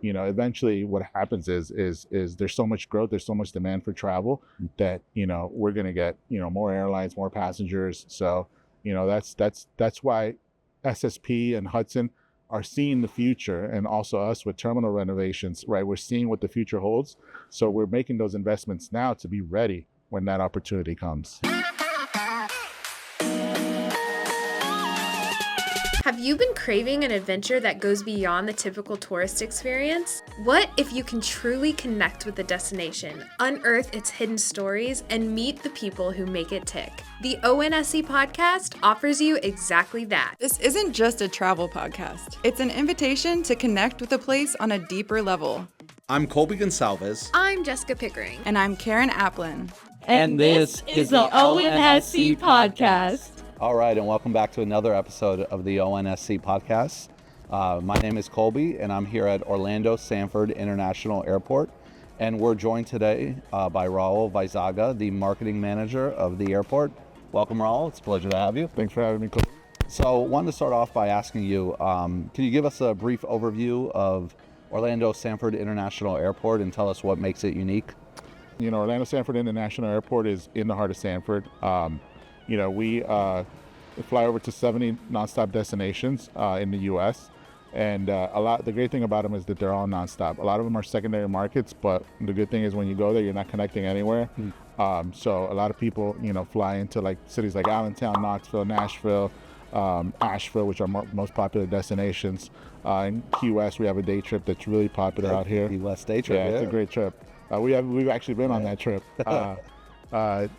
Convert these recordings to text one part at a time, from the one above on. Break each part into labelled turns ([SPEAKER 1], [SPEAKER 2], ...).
[SPEAKER 1] eventually what happens is there's so much growth, there's so much demand for travel that, we're going to get, more airlines, more passengers. So, that's why SSP and Hudson are seeing the future, and also us with terminal renovations, right? We're seeing what the future holds. So we're making those investments now to be ready when that opportunity comes.
[SPEAKER 2] Have you been craving an adventure that goes beyond the typical tourist experience? What if you can truly connect with the destination, unearth its hidden stories, and meet the people who make it tick? The ONSC podcast offers you exactly that.
[SPEAKER 3] This isn't just a travel podcast. It's an invitation to connect with a place on a deeper level.
[SPEAKER 4] I'm Colby Gonsalves.
[SPEAKER 2] I'm Jessica Pickering.
[SPEAKER 3] And I'm Karen Applin.
[SPEAKER 5] And this is the ONSC podcast.
[SPEAKER 4] All right, and welcome back to another episode of the ONSC podcast. My name is Colby, and I'm here at Orlando Sanford International Airport. And we're joined today by Raul Veizaga, the marketing manager of the airport. Welcome, Raul. It's a pleasure to have you.
[SPEAKER 1] Thanks for having me, Colby.
[SPEAKER 4] So I wanted to start off by asking you, can you give us a brief overview of Orlando Sanford International Airport and tell us what makes it unique?
[SPEAKER 1] Orlando Sanford International Airport is in the heart of Sanford. We fly over to 70 nonstop destinations in the U.S. And the great thing about them is that they're all nonstop. A lot of them are secondary markets, but the good thing is when you go there, you're not connecting anywhere. So a lot of people, fly into like cities like Allentown, Knoxville, Nashville, Asheville, which are most popular destinations. In Key West, we have a day trip that's really popular out here.
[SPEAKER 4] Key West day trip,
[SPEAKER 1] yeah, it's a great trip. We've actually been on that trip. And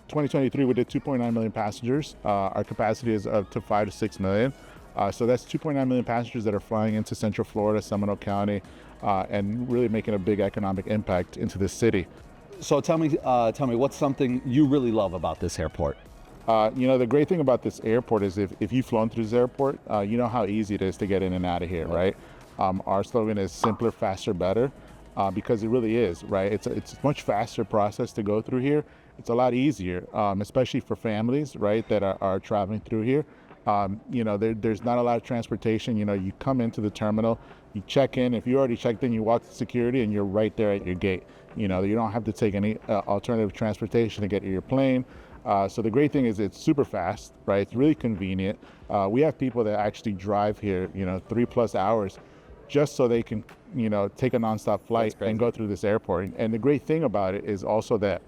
[SPEAKER 1] 2023, we did 2.9 million passengers. Our capacity is up to 5 to 6 million. So that's 2.9 million passengers that are flying into Central Florida, Seminole County, and really making a big economic impact into the city.
[SPEAKER 4] So tell me, what's something you really love about this airport?
[SPEAKER 1] The great thing about this airport is if you've flown through this airport, you know how easy it is to get in and out of here, right? Our slogan is simpler, faster, better, because it really is, right? It's a much faster process to go through here. It's a lot easier, especially for families, right, that are traveling through here. There's not a lot of transportation. You come into the terminal, you check in. If you already checked in, you walk to security and you're right there at your gate. You don't have to take any alternative transportation to get to your plane. So the great thing is it's super fast, right? It's really convenient. We have people that actually drive here, 3+ hours just so they can, take a nonstop flight and go through this airport. And the great thing about it is also that,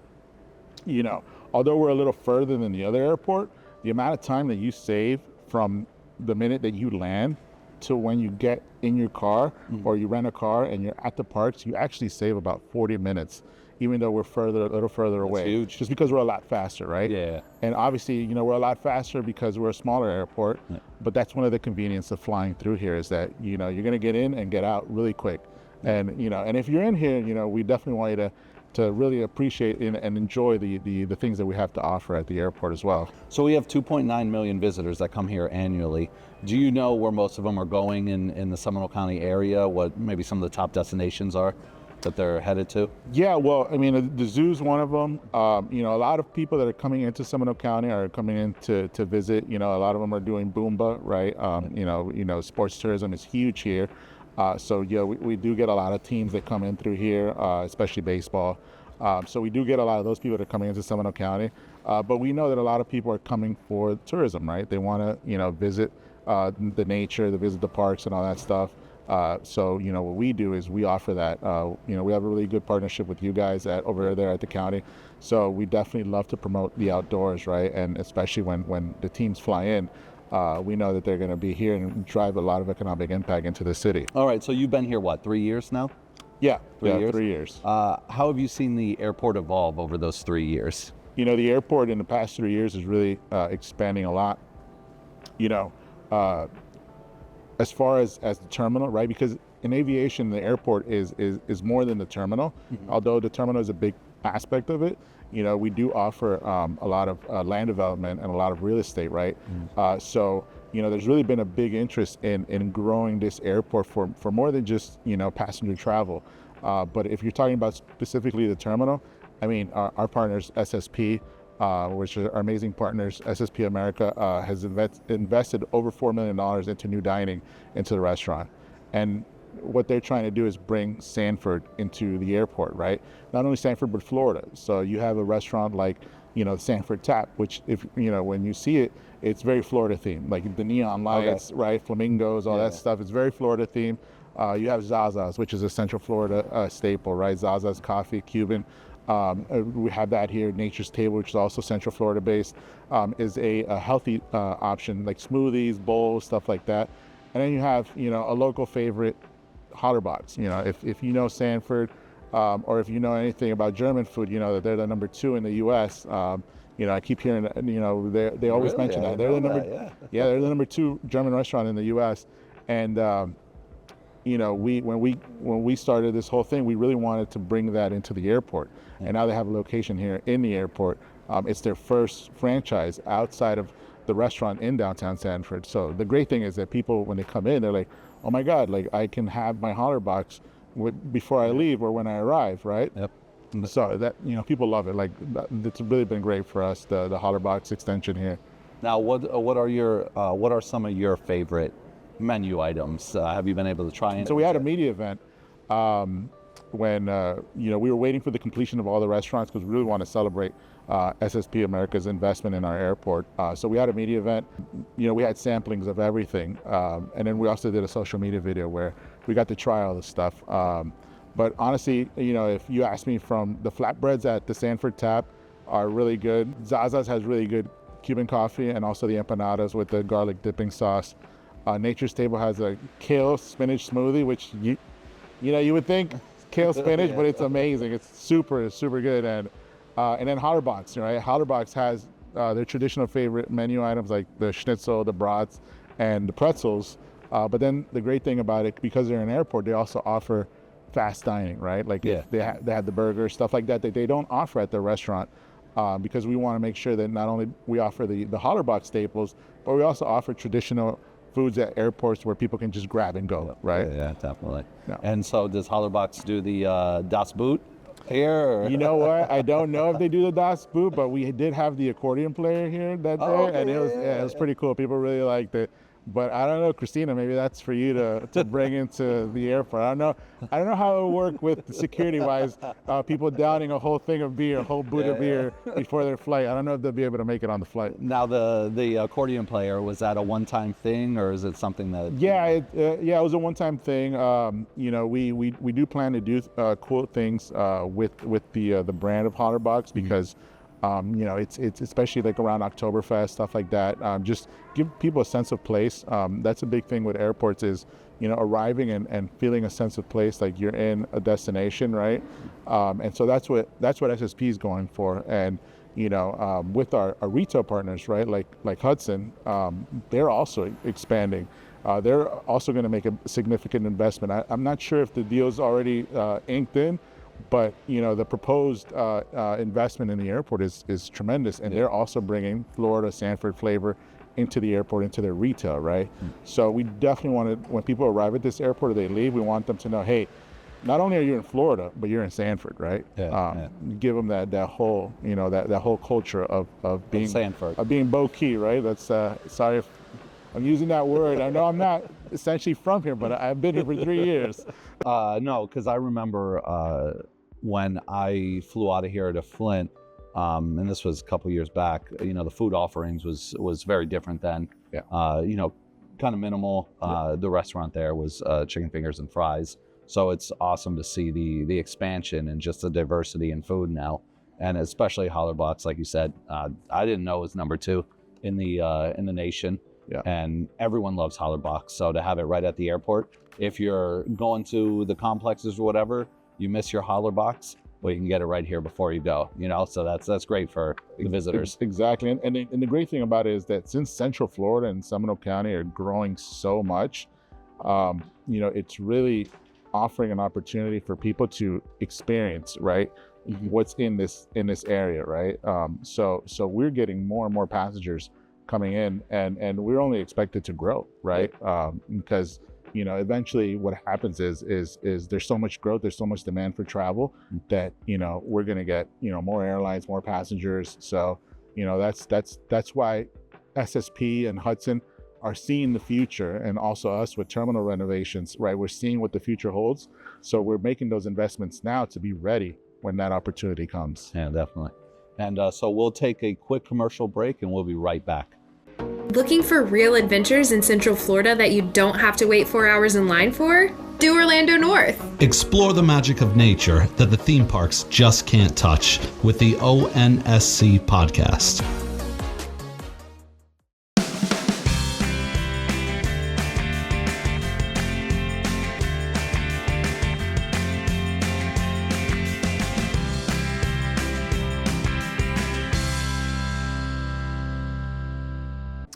[SPEAKER 1] although we're a little further than the other airport, the amount of time that you save from the minute that you land to when you get in your car or you rent a car and you're at the parks, you actually save about 40 minutes, even though we're a little further away.
[SPEAKER 4] That's huge.
[SPEAKER 1] Just because we're a lot faster, right?
[SPEAKER 4] Yeah.
[SPEAKER 1] And obviously, we're a lot faster because we're a smaller airport, but that's one of the conveniences of flying through here is that, you're going to get in and get out really quick. And, and if you're in here, we definitely want you to really appreciate and enjoy the things that we have to offer at the airport as well.
[SPEAKER 4] So we have 2.9 million visitors that come here annually. Do you know where most of them are going in the Seminole County area? What maybe some of the top destinations are that they're headed to?
[SPEAKER 1] Yeah, well, the zoo's one of them. A lot of people that are coming into Seminole County are coming in to visit. A lot of them are doing Boomba, right? Sports tourism is huge here. So we do get a lot of teams that come in through here, especially baseball. So we do get a lot of those people that are coming into Seminole County. But we know that a lot of people are coming for tourism, right? They want to, visit the nature, visit the parks and all that stuff. So what we do is we offer that. We have a really good partnership with you guys over there at the county. So we definitely love to promote the outdoors, right? And especially when the teams fly in. We know that they're going to be here and drive a lot of economic impact into the city.
[SPEAKER 4] All right, so you've been here, 3 years now?
[SPEAKER 1] Yeah,
[SPEAKER 4] 3 years?
[SPEAKER 1] 3 years.
[SPEAKER 4] How have you seen the airport evolve over those 3 years?
[SPEAKER 1] The airport in the past 3 years is really expanding a lot. As far as the terminal, right? Because in aviation, the airport is more than the terminal. Although the terminal is a big aspect of it, we do offer a lot of land development and a lot of real estate, right? So, there's really been a big interest in growing this airport for more than just, passenger travel. But if you're talking about specifically the terminal, our partners, SSP, which are our amazing partners, SSP America, has invested over $4 million into new dining into the restaurant. And what they're trying to do is bring Sanford into the airport, right? Not only Sanford, but Florida. So you have a restaurant like, Sanford Tap, which if, when you see it, it's very Florida themed, like the neon lights, right? Flamingos, all that stuff. It's very Florida themed. You have Zaza's, which is a Central Florida staple, right? Zaza's coffee, Cuban. We have that here. Nature's Table, which is also Central Florida based, is a healthy option, like smoothies, bowls, stuff like that. And then you have, a local favorite, Hollerbox. If you know Sanford, or if you know anything about German food, you know that they're the number 2 in the U.S. I keep hearing, they always mention that. They're the number, they're the number 2 German restaurant in the U.S. And when we started this whole thing, we really wanted to bring that into the airport. And now they have a location here in the airport. It's their first franchise outside of the restaurant in downtown Sanford. So the great thing is that people, when they come in, they're like, oh my God, like I can have my Hollerbox before I leave or when I arrive, right?
[SPEAKER 4] Yep.
[SPEAKER 1] So that, people love it. Like it's really been great for us, the Hollerbox extension here.
[SPEAKER 4] Now, what are some of your favorite menu items? Have you been able to try any?
[SPEAKER 1] So we had a media event when we were waiting for the completion of all the restaurants because we really want to celebrate SSP America's investment in our airport. So we had a media event. We had samplings of everything, and then we also did a social media video where we got to try all the stuff. But honestly, if you ask me, from the flatbreads at the Sanford Tap are really good. Zaza's has really good Cuban coffee, and also the empanadas with the garlic dipping sauce. Nature's Table has a kale spinach smoothie, which you would think kale spinach, but it's amazing. It's super good. And then Hollerbox, right? Hollerbox has their traditional favorite menu items like the schnitzel, the brats, and the pretzels. But then the great thing about it, because they're an airport, they also offer fast dining, right? Like if they have the burgers, stuff like that they don't offer at the restaurant. Because we want to make sure that not only we offer the Hollerbox staples, but we also offer traditional foods at airports where people can just grab and go, right?
[SPEAKER 4] Yeah, definitely.
[SPEAKER 1] Yeah.
[SPEAKER 4] And so does Hollerbox do the Das Boot here? Or?
[SPEAKER 1] You know what? I don't know if they do the Das Boot, but we did have the accordion player here that day, and it was pretty cool. People really liked it. But I don't know, Christina, maybe that's for you to bring into the airport. I don't know how it will work with security-wise, people downing a whole thing of beer, a whole boot of beer before their flight. I don't know if they'll be able to make it on the flight.
[SPEAKER 4] Now, the accordion player, was that a one-time thing, or is it something that?
[SPEAKER 1] Yeah, it was a one-time thing. We do plan to do cool things with the brand of Hollerbox because. It's especially like around Oktoberfest, stuff like that. Just give people a sense of place. That's a big thing with airports is, arriving and feeling a sense of place, like you're in a destination, right? And so that's what SSP is going for. And, with our retail partners, right, like Hudson, they're also expanding. They're also going to make a significant investment. I'm not sure if the deal's already inked in, but the proposed investment in the airport is tremendous, and they're also bringing Florida Sanford flavor into the airport, into their retail, right? So we definitely want to, when people arrive at this airport or they leave, we want them to know, hey, not only are you in Florida, but you're in Sanford, right? Give them that whole that whole culture of being
[SPEAKER 4] Sanford,
[SPEAKER 1] of being low-key, right? That's sorry if I'm using that word. I know I'm not essentially from here, but I've been here for 3 years.
[SPEAKER 4] No, because I remember when I flew out of here to Flint, and this was a couple years back. The food offerings was very different then. Kind of minimal. The restaurant there was chicken fingers and fries. So it's awesome to see the expansion and just the diversity in food now, and especially Hollerbox, like you said. I didn't know it was number 2 in the nation. Yeah. And everyone loves Hollerbox. So to have it right at the airport, if you're going to the complexes or whatever, you miss your Hollerbox, well, you can get it right here before you go. So that's great for the visitors.
[SPEAKER 1] Exactly. And the great thing about it is that since Central Florida and Seminole County are growing so much, it's really offering an opportunity for people to experience, right, what's in this area, right? So we're getting more and more passengers coming in, and we're only expected to grow, right? Because eventually what happens is there's so much growth, there's so much demand for travel that we're going to get more airlines, more passengers. So that's why SSP and Hudson are seeing the future, and also us with terminal renovations, right? We're seeing what the future holds. So we're making those investments now to be ready when that opportunity comes.
[SPEAKER 4] Yeah, definitely. And so we'll take a quick commercial break and we'll be right back.
[SPEAKER 2] Looking for real adventures in Central Florida that you don't have to wait 4 hours in line for? Do Orlando North.
[SPEAKER 6] Explore the magic of nature that the theme parks just can't touch with the ONSC podcast.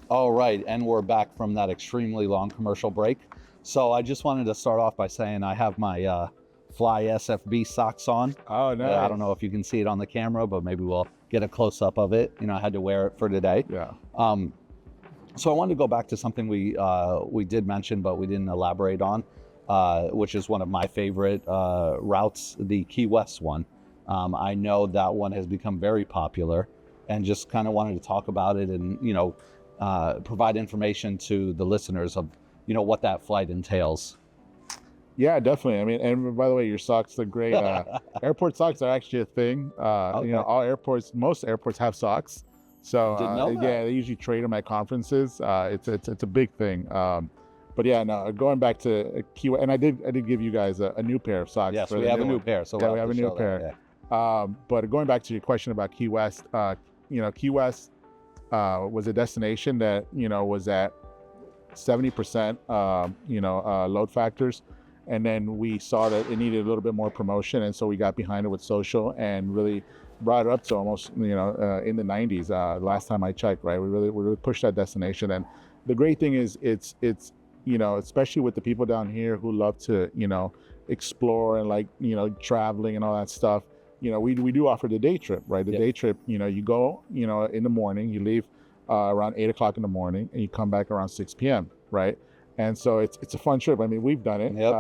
[SPEAKER 4] All right, and we're back from that extremely long commercial break. So I just wanted to start off by saying I have my Fly SFB socks on.
[SPEAKER 1] Oh, nice.
[SPEAKER 4] I don't know if you can see it on the camera, but maybe we'll get a close-up of it. You know, I had to wear it for today.
[SPEAKER 1] Yeah.
[SPEAKER 4] So I wanted to go back to something we did mention, but we didn't elaborate on, which is one of my favorite routes, the Key West one. I know that one has become very popular, and just kind of wanted to talk about it and, you know, provide information to the listeners of, you know, what that flight entails.
[SPEAKER 1] Yeah, definitely. I mean, and by the way, your socks look great. Airport socks are actually a thing.
[SPEAKER 4] Okay.
[SPEAKER 1] You know, most airports have socks. So
[SPEAKER 4] Didn't know that.
[SPEAKER 1] yeah, they usually trade them at conferences. It's a big thing. But yeah, no, going back to Key West, and I did give you guys a new pair of socks.
[SPEAKER 4] Yes,
[SPEAKER 1] for
[SPEAKER 4] we
[SPEAKER 1] the
[SPEAKER 4] have a new
[SPEAKER 1] one.
[SPEAKER 4] pair. So
[SPEAKER 1] Yeah,
[SPEAKER 4] we'll
[SPEAKER 1] we have a
[SPEAKER 4] to
[SPEAKER 1] new
[SPEAKER 4] show
[SPEAKER 1] pair.
[SPEAKER 4] that,
[SPEAKER 1] But going back to your question about Key West, you know, Key West was a destination that, you know, was at 70% load factors, and then we saw that it needed a little bit more promotion, and so we got behind it with social and really brought it up to almost, you know, in the 90s. Last time I checked, right? We really pushed that destination, and the great thing is it's you know, especially with the people down here who love to, you know, explore and like, you know, traveling and all that stuff. You know, we do offer the day trip, right? The
[SPEAKER 4] Yep.
[SPEAKER 1] day trip, you know, you go, you know, in the morning, you leave around 8 o'clock in the morning, and you come back around 6 p.m., right? And so it's a fun trip. I mean, we've done it.
[SPEAKER 4] Yep.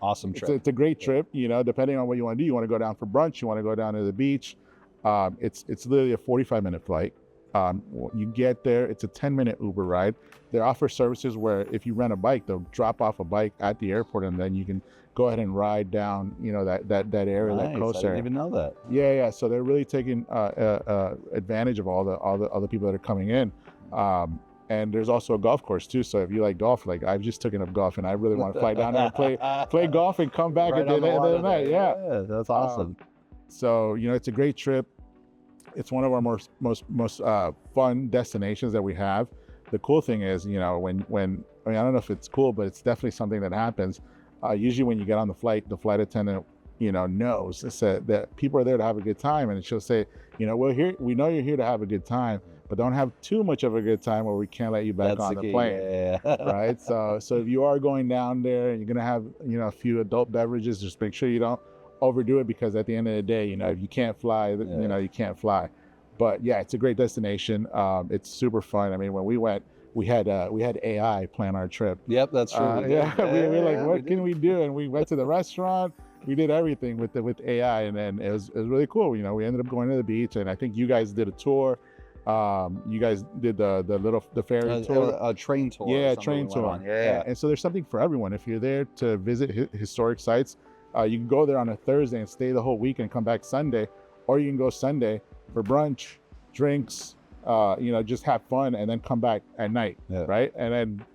[SPEAKER 4] Awesome trip.
[SPEAKER 1] It's a great trip, you know, depending on what you want to do. You want to go down for brunch, you want to go down to the beach. It's literally a 45-minute flight. You get there, it's a 10-minute Uber ride. They offer services where if you rent a bike, they'll drop off a bike at the airport, and then you can go ahead and ride down, you know, that area,
[SPEAKER 4] Nice.
[SPEAKER 1] that coast
[SPEAKER 4] I didn't
[SPEAKER 1] area.
[SPEAKER 4] even know that.
[SPEAKER 1] Yeah. So they're really taking advantage of all the other people that are coming in. And there's also a golf course too. So if you like golf, like I've just taken up golf, and I really want to fly down there and play golf and come back
[SPEAKER 4] Right
[SPEAKER 1] at the
[SPEAKER 4] on the
[SPEAKER 1] end of
[SPEAKER 4] water
[SPEAKER 1] the night.
[SPEAKER 4] there.
[SPEAKER 1] Yeah.
[SPEAKER 4] That's awesome.
[SPEAKER 1] So, you know, it's a great trip. It's one of our most fun destinations that we have. The cool thing is, you know, when I mean, I don't know if it's cool, but it's definitely something that happens. Usually when you get on the flight attendant, you know, knows that people are there to have a good time, and she'll say, you know, we know you're here to have a good time, but don't have too much of a good time where we can't let you back
[SPEAKER 4] That's
[SPEAKER 1] on
[SPEAKER 4] the
[SPEAKER 1] the
[SPEAKER 4] key.
[SPEAKER 1] plane.
[SPEAKER 4] Yeah.
[SPEAKER 1] Right? So if you are going down there and you're gonna have, you know, a few adult beverages, just make sure you don't overdo it, because at the end of the day, you know, if you can't fly, you know, you can't fly. But yeah, it's a great destination. It's super fun. I mean, when we went, we had AI plan our trip.
[SPEAKER 4] Yep, that's true.
[SPEAKER 1] We were like, what
[SPEAKER 4] we
[SPEAKER 1] can we do? And we went to the restaurant. We did everything with AI, and then it was really cool. You know, we ended up going to the beach, and I think you guys did a tour. You guys did the ferry tour.
[SPEAKER 4] A train tour.
[SPEAKER 1] Yeah,
[SPEAKER 4] or something
[SPEAKER 1] train
[SPEAKER 4] we went
[SPEAKER 1] tour.
[SPEAKER 4] on. Yeah.
[SPEAKER 1] And so there's something for everyone. If you're there to visit historic sites, you can go there on a Thursday and stay the whole week and come back Sunday, or you can go Sunday for brunch, drinks, you know, just have fun, and then come back at night, right? And then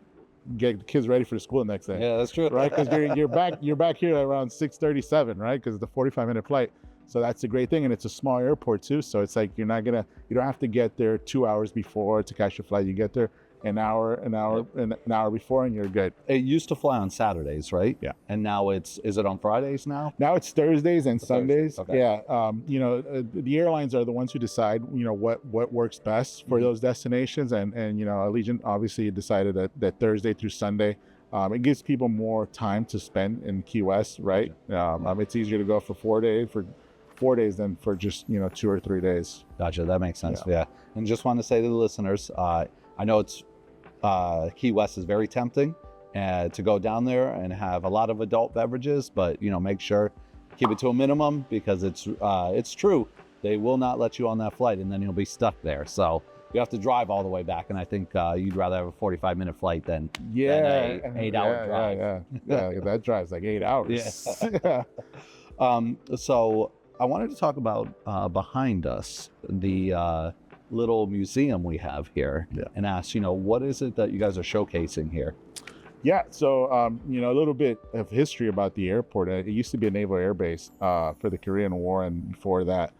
[SPEAKER 1] get the kids ready for school the next day.
[SPEAKER 4] Yeah, that's true.
[SPEAKER 1] Right? Because you're back here around 6:37, right? Because it's a 45-minute flight. So that's a great thing, and it's a small airport too. So it's like you don't have to get there 2 hours before to catch your flight. You get there an hour before, and you're good.
[SPEAKER 4] It used to fly on Saturdays, right?
[SPEAKER 1] Yeah.
[SPEAKER 4] And now is it on Fridays now?
[SPEAKER 1] Now it's Thursdays and Sundays.
[SPEAKER 4] Okay.
[SPEAKER 1] Yeah. You know, the airlines are the ones who decide, you know, what works best for those destinations. And you know, Allegiant obviously decided that Thursday through Sunday, it gives people more time to spend in Key West, right? It's easier to go for 4 days than for just, you know, 2 or 3 days.
[SPEAKER 4] Gotcha. That makes sense. Yeah. And just want to say to the listeners, I know it's Key West is very tempting to go down there and have a lot of adult beverages, but you know, make sure keep it to a minimum, because it's true, they will not let you on that flight, and then you'll be stuck there. So you have to drive all the way back, and I think you'd rather have a 45-minute flight than
[SPEAKER 1] Yeah,
[SPEAKER 4] an 8-hour drive.
[SPEAKER 1] Yeah. That drives like 8 hours.
[SPEAKER 4] Yeah. So I wanted to talk about behind us, the little museum we have here, and ask, what is it that you guys are showcasing here?
[SPEAKER 1] Yeah, so a little bit of history about the airport. It used to be a naval air base for the Korean War, and before that,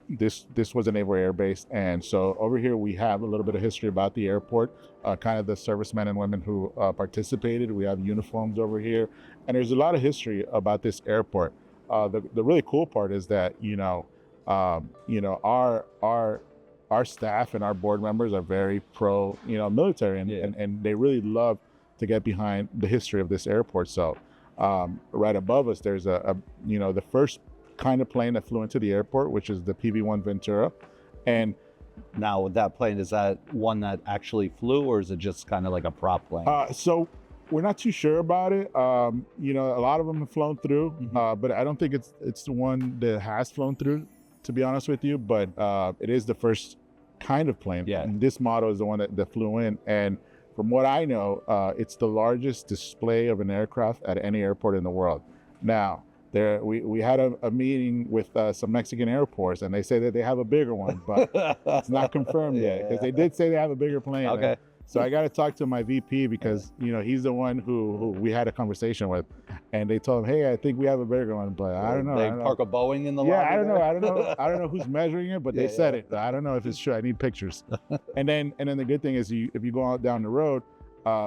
[SPEAKER 1] this was a naval air base. And so over here we have a little bit of history about the airport, kind of the servicemen and women who participated. We have uniforms over here, and there's a lot of history about this airport. The really cool part is that our staff and our board members are very pro military, and they really love to get behind the history of this airport. So right above us, there's the first kind of plane that flew into the airport, which is the PV-1 Ventura. And
[SPEAKER 4] now with that plane, is that one that actually flew, or is it just kind of like a prop plane?
[SPEAKER 1] So we're not too sure about it. A lot of them have flown through, but I don't think it's the one that has flown through, to be honest with you. But it is the first kind of plane.
[SPEAKER 4] Yeah.
[SPEAKER 1] And this model is the one that flew in. And from what I know, it's the largest display of an aircraft at any airport in the world. Now, we had a meeting with some Mexican airports, and they say that they have a bigger one, but it's not confirmed yet, because they did say they have a bigger plane.
[SPEAKER 4] Okay.
[SPEAKER 1] So I got to talk to my VP, because he's the one who we had a conversation with, and they told him, hey, I think we have a bigger one, but I don't know.
[SPEAKER 4] They park a Boeing in the lobby?
[SPEAKER 1] I don't know who's measuring it, but they said it. I don't know if it's true. I need pictures. and then the good thing is, if you go out down the road,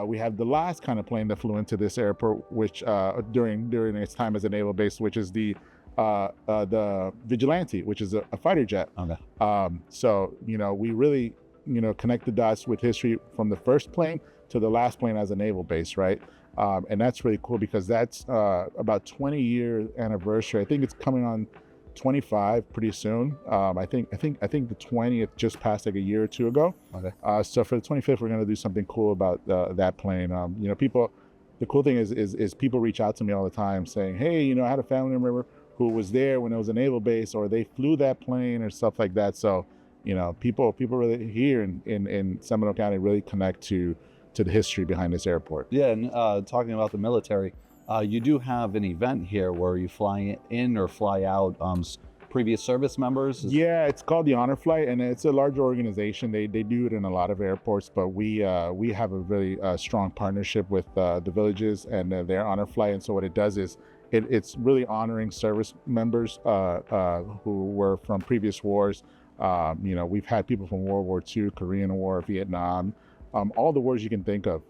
[SPEAKER 1] we have the last kind of plane that flew into this airport, which during its time as a naval base, which is the Vigilante, which is a fighter jet.
[SPEAKER 4] Okay.
[SPEAKER 1] So we really connect the dots with history from the first plane to the last plane as a naval base, right? And that's really cool, because that's about 20-year anniversary. I think it's coming on 25 pretty soon. I think the 20th just passed like a year or two ago.
[SPEAKER 4] Okay.
[SPEAKER 1] So for the 25th, we're gonna do something cool about that plane. People. The cool thing is people reach out to me all the time saying, hey, I had a family member who was there when it was a naval base, or they flew that plane, or stuff like that. So people really here in Seminole County really connect to the history behind this airport.
[SPEAKER 4] Yeah, and talking about the military, you do have an event here where you fly in or fly out previous service members.
[SPEAKER 1] Yeah, it's called the Honor Flight, and it's a larger organization. They do it in a lot of airports, but we have a really strong partnership with the villages and their Honor Flight. And so what it does is it's really honoring service members who were from previous wars. We've had people from World War II, Korean War, Vietnam, all the wars you can think of.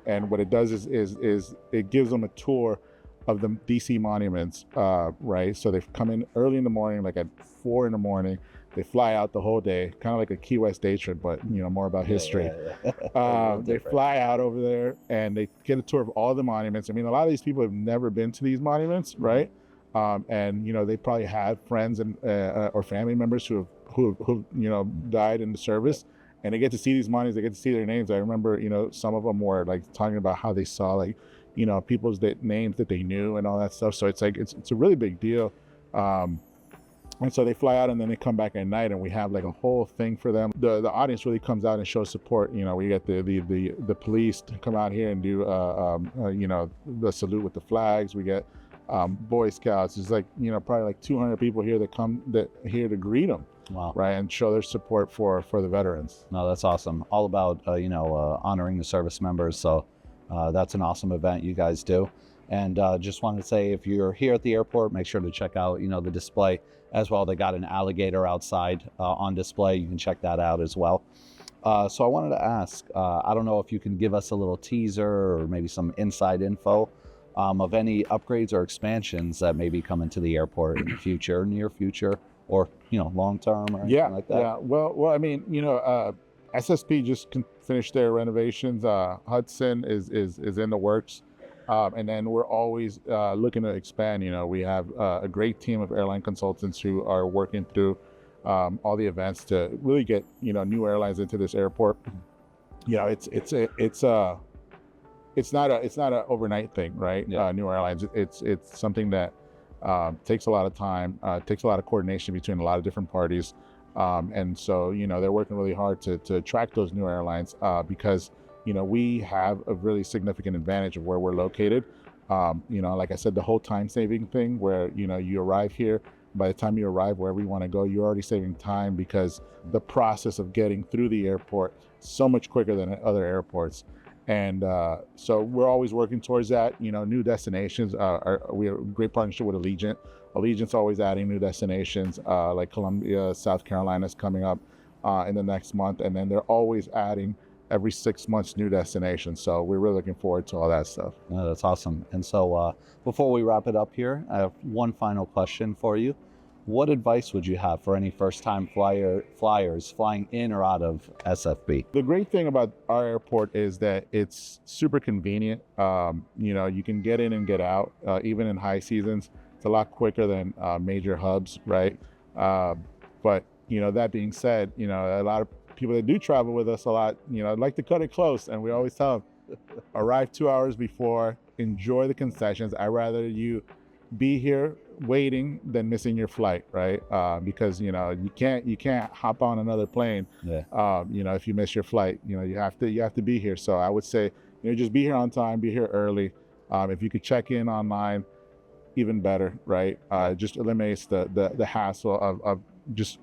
[SPEAKER 1] And what it does is it gives them a tour of the DC monuments, right? So they come in early in the morning, like at 4 in the morning. They fly out the whole day, kind of like a Key West day trip, but more about history. They fly out over there and they get a tour of all the monuments. I mean, a lot of these people have never been to these monuments, right? And they probably have friends and or family members who died in the service, and they get to see these monuments. They get to see their names. I remember some of them were like talking about how they saw people's names that they knew and all that stuff. So it's like it's a really big deal. And so they fly out and then they come back at night, and we have like a whole thing for them. The audience really comes out and shows support. We get the police to come out here and do the salute with the flags. We get Boy Scouts. There's like probably like 200 people here that here to greet them.
[SPEAKER 4] Wow.
[SPEAKER 1] Right, and show their support for the veterans.
[SPEAKER 4] No, that's awesome. All about honoring the service members. So that's an awesome event you guys do. And just wanted to say, if you're here at the airport, make sure to check out the display as well. They got an alligator outside on display. You can check that out as well. So I wanted to ask, I don't know if you can give us a little teaser or maybe some inside info of any upgrades or expansions that may be coming to the airport in the future, near future, or long term, or anything like that.
[SPEAKER 1] Yeah. Well, I mean, SSP just finished their renovations. Hudson is in the works, and then we're always looking to expand. We have a great team of airline consultants who are working through all the events to really get new airlines into this airport. It's not an overnight thing, right?
[SPEAKER 4] Yeah.
[SPEAKER 1] New airlines, it's something that takes a lot of time, takes a lot of coordination between a lot of different parties. And so, they're working really hard to attract those new airlines because, we have a really significant advantage of where we're located. Like I said, the whole time saving thing where, you arrive here, by the time you arrive wherever you want to go, you're already saving time because the process of getting through the airport is so much quicker than at other airports. And so we're always working towards that. New destinations. We have a great partnership with Allegiant. Allegiant's always adding new destinations, like Columbia, South Carolina's coming up in the next month, and then they're always adding every 6 months new destinations. So we're really looking forward to all that stuff.
[SPEAKER 4] No, that's awesome. And so before we wrap it up here, I have one final question for you. What advice would you have for any first-time flyers flying in or out of SFB?
[SPEAKER 1] The great thing about our airport is that it's super convenient. You can get in and get out, even in high seasons. It's a lot quicker than major hubs, right? But that being said, a lot of people that do travel with us a lot, like to cut it close, and we always tell them, arrive 2 hours before, enjoy the concessions. I'd rather you be here waiting than missing your flight, right? Because you can't hop on another plane.
[SPEAKER 4] Yeah.
[SPEAKER 1] If you miss your flight, you have to be here. So I would say, just be here on time, be here early. If you could check in online, even better, right? Just eliminates the hassle of just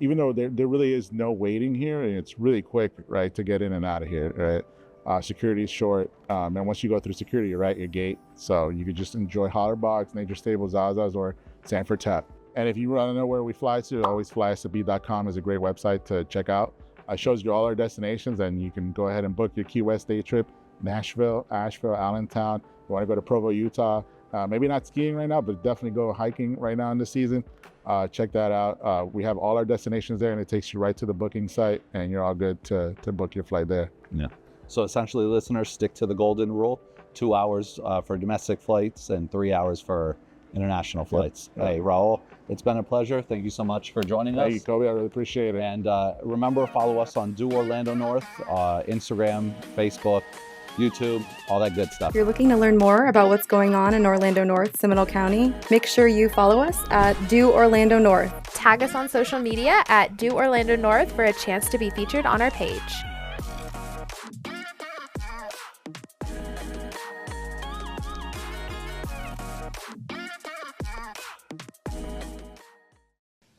[SPEAKER 1] even though there really is no waiting here, and it's really quick, right, to get in and out of here, right? Security is short, and once you go through security, you're right at your gate, so you could just enjoy Hollerbox, Nature Stable, Zaza's, or Sanford Tap. And if you want to know where we fly to, alwaysflysb.com is a great website to check out. It shows you all our destinations, and you can go ahead and book your Key West day trip, Nashville, Asheville, Allentown. You want to go to Provo, Utah. Maybe not skiing right now, but definitely go hiking right now in the season. Check that out. We have all our destinations there, and it takes you right to the booking site, and you're all good to book your flight there.
[SPEAKER 4] Yeah. So essentially, listeners, stick to the golden rule: 2 hours for domestic flights and 3 hours for international flights.
[SPEAKER 1] Yep.
[SPEAKER 4] Hey, Raul, it's been a pleasure. Thank you so much for joining us.
[SPEAKER 1] Thank you, Kobe. I really appreciate it.
[SPEAKER 4] And remember, follow us on Do Orlando North, Instagram, Facebook, YouTube, all that good stuff.
[SPEAKER 3] If you're looking to learn more about what's going on in Orlando North, Seminole County, make sure you follow us at Do Orlando North.
[SPEAKER 2] Tag us on social media at Do Orlando North for a chance to be featured on our page.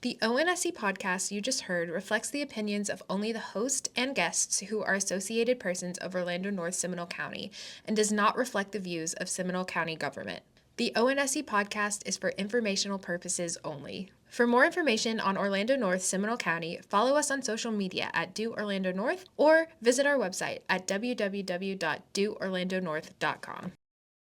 [SPEAKER 2] The ONSC podcast you just heard reflects the opinions of only the host and guests who are associated persons of Orlando North Seminole County and does not reflect the views of Seminole County government. The ONSC podcast is for informational purposes only. For more information on Orlando North Seminole County, follow us on social media at Do Orlando North or visit our website at www.doorlandonorth.com.